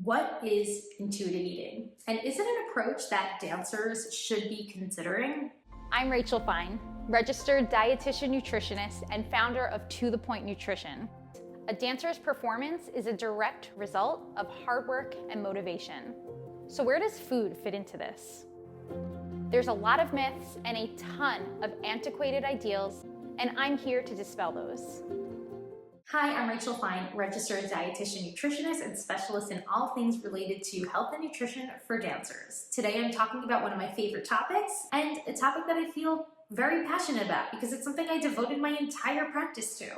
What is intuitive eating? And is it an approach that dancers should be considering? I'm Rachel Fine, registered dietitian nutritionist and founder of To The Point Nutrition. A dancer's performance is a direct result of hard work and motivation. So where does food fit into this? There's a lot of myths and a ton of antiquated ideals, and I'm here to dispel those. Hi, I'm Rachel Fine, registered dietitian nutritionist and specialist in all things related to health and nutrition for dancers. Today I'm talking about one of my favorite topics, and a topic that I feel very passionate about because it's something I devoted my entire practice to,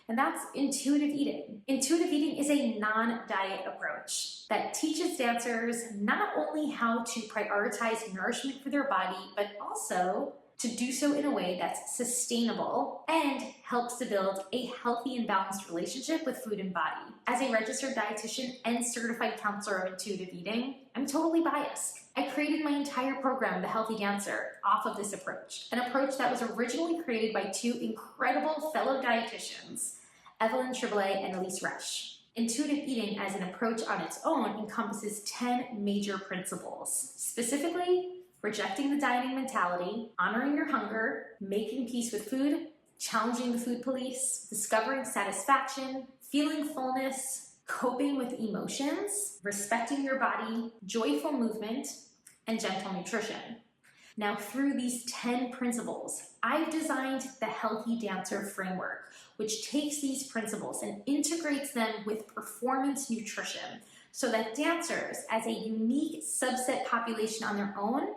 and that's intuitive eating. Intuitive eating is a non-diet approach that teaches dancers not only how to prioritize nourishment for their body, but also to do so in a way that's sustainable and helps to build a healthy and balanced relationship with food and body. As a registered dietitian and certified counselor of intuitive eating, I'm totally biased. I created my entire program, The Healthy Dancer, off of this approach, an approach that was originally created by two incredible fellow dietitians, Evelyn Tremblay and Elise Resch. Intuitive eating as an approach on its own encompasses 10 major principles, specifically rejecting the dieting mentality, honoring your hunger, making peace with food, challenging the food police, discovering satisfaction, feeling fullness, coping with emotions, respecting your body, joyful movement, and gentle nutrition. Now, through these 10 principles, I've designed the Healthy Dancer framework, which takes these principles and integrates them with performance nutrition so that dancers, as a unique subset population on their own,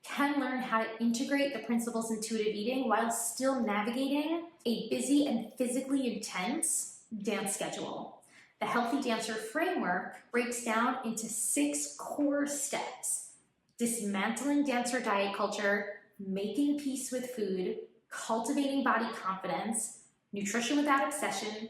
can learn how to integrate the principles of intuitive eating while still navigating a busy and physically intense dance schedule. The Healthy Dancer framework breaks down into 6 core steps: dismantling dancer diet culture, making peace with food, cultivating body confidence, nutrition without obsession,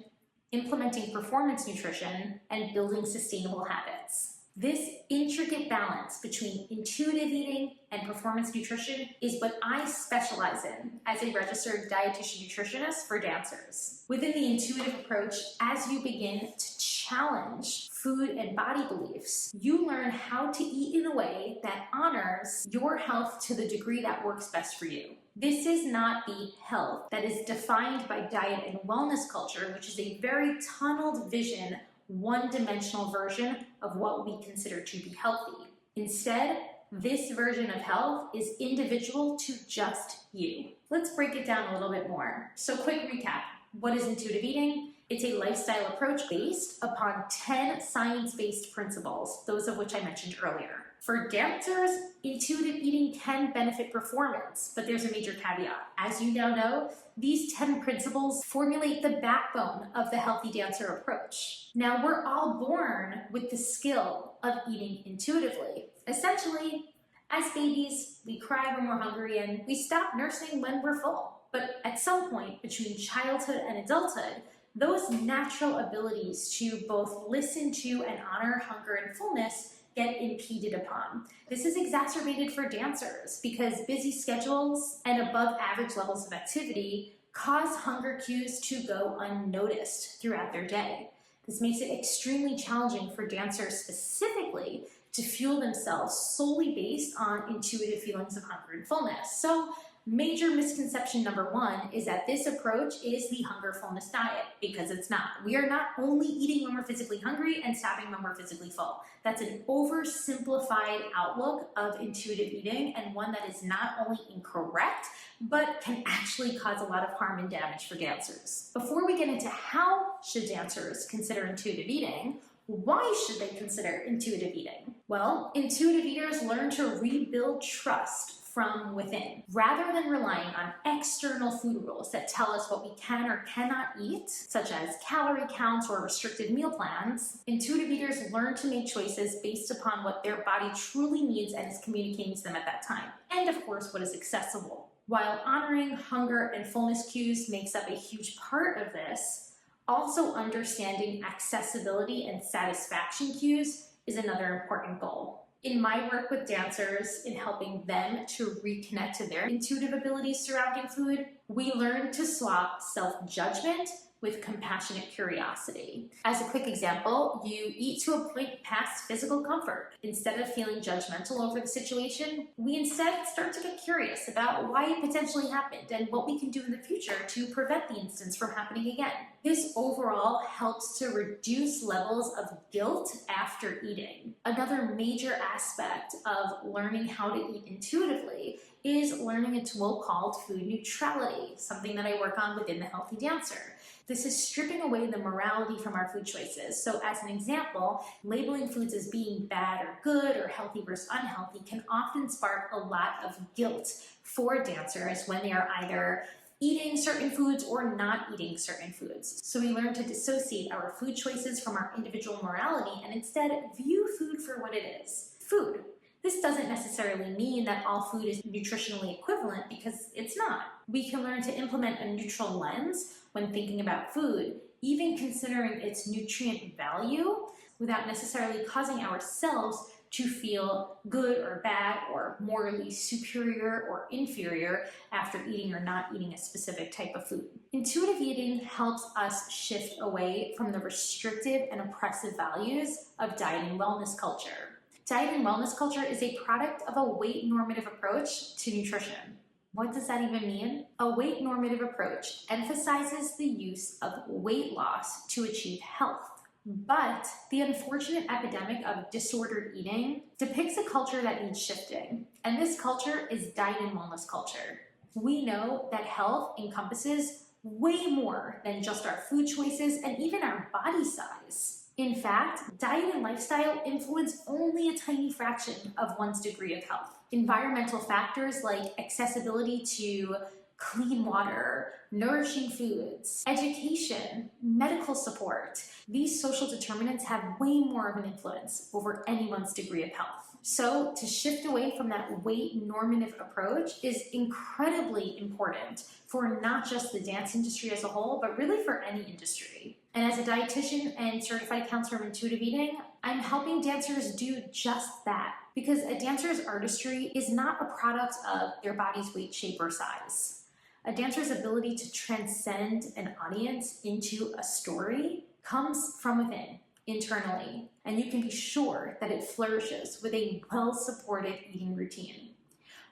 implementing performance nutrition, and building sustainable habits. This intricate balance between intuitive eating and performance nutrition is what I specialize in as a registered dietitian nutritionist for dancers. Within the intuitive approach, as you begin to challenge food and body beliefs, you learn how to eat in a way that honors your health to the degree that works best for you. This is not the health that is defined by diet and wellness culture, which is a very tunneled vision, one-dimensional version of what we consider to be healthy. Instead, this version of health is individual to just you. Let's break it down a little bit more. So quick recap. What is intuitive eating? It's a lifestyle approach based upon 10 science-based principles, those of which I mentioned earlier. For dancers, intuitive eating can benefit performance, but there's a major caveat. As you now know, these 10 principles formulate the backbone of the Healthy Dancer approach. Now, we're all born with the skill of eating intuitively. Essentially, as babies, we cry when we're hungry and we stop nursing when we're full. But at some point between childhood and adulthood, those natural abilities to both listen to and honor hunger and fullness get impeded upon. This is exacerbated for dancers because busy schedules and above average levels of activity cause hunger cues to go unnoticed throughout their day. This makes it extremely challenging for dancers specifically to fuel themselves solely based on intuitive feelings of hunger and fullness. So, major misconception number 1 is that this approach is the Hunger-Fullness diet, because it's not. We are not only eating when we're physically hungry and stopping when we're physically full. That's an oversimplified outlook of intuitive eating, and one that is not only incorrect, but can actually cause a lot of harm and damage for dancers. Before we get into how should dancers consider intuitive eating, why should they consider intuitive eating? Well, intuitive eaters learn to rebuild trust from within. Rather than relying on external food rules that tell us what we can or cannot eat, such as calorie counts or restricted meal plans, intuitive eaters learn to make choices based upon what their body truly needs and is communicating to them at that time, and of course, what is accessible. While honoring hunger and fullness cues makes up a huge part of this, also understanding accessibility and satisfaction cues is another important goal. In my work with dancers in helping them to reconnect to their intuitive abilities surrounding food, we learn to swap self-judgment with compassionate curiosity. As a quick example, you eat to a point past physical comfort. Instead of feeling judgmental over the situation, we instead start to get curious about why it potentially happened and what we can do in the future to prevent the instance from happening again. This overall helps to reduce levels of guilt after eating. Another major aspect of learning how to eat intuitively is learning a tool called food neutrality, something that I work on within the Healthy Dancer. This is stripping away the morality from our food choices. So as an example, labeling foods as being bad or good or healthy versus unhealthy can often spark a lot of guilt for dancers when they are either eating certain foods or not eating certain foods. So we learn to dissociate our food choices from our individual morality and instead view food for what it is, food. This doesn't necessarily mean that all food is nutritionally equivalent, because it's not. We can learn to implement a neutral lens when thinking about food, even considering its nutrient value without necessarily causing ourselves to feel good or bad or morally superior or inferior after eating or not eating a specific type of food. Intuitive eating helps us shift away from the restrictive and oppressive values of diet and wellness culture. Diet and wellness culture is a product of a weight normative approach to nutrition. What does that even mean? A weight normative approach emphasizes the use of weight loss to achieve health. But the unfortunate epidemic of disordered eating depicts a culture that needs shifting. And this culture is diet and wellness culture. We know that health encompasses way more than just our food choices and even our body size. In fact, diet and lifestyle influence only a tiny fraction of one's degree of health. Environmental factors like accessibility to clean water, nourishing foods, education, medical support, these social determinants have way more of an influence over anyone's degree of health. So to shift away from that weight normative approach is incredibly important for not just the dance industry as a whole, but really for any industry. And as a dietitian and certified counselor of intuitive eating, I'm helping dancers do just that. Because a dancer's artistry is not a product of their body's weight, shape, or size. A dancer's ability to transcend an audience into a story comes from within, internally, and you can be sure that it flourishes with a well-supported eating routine.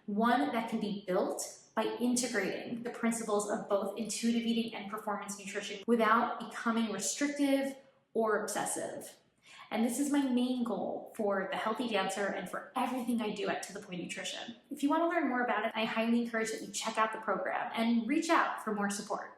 One that can be built by integrating the principles of both intuitive eating and performance nutrition without becoming restrictive or obsessive. And this is my main goal for the Healthy Dancer and for everything I do at To The Point Nutrition. If you want to learn more about it, I highly encourage that you check out the program and reach out for more support.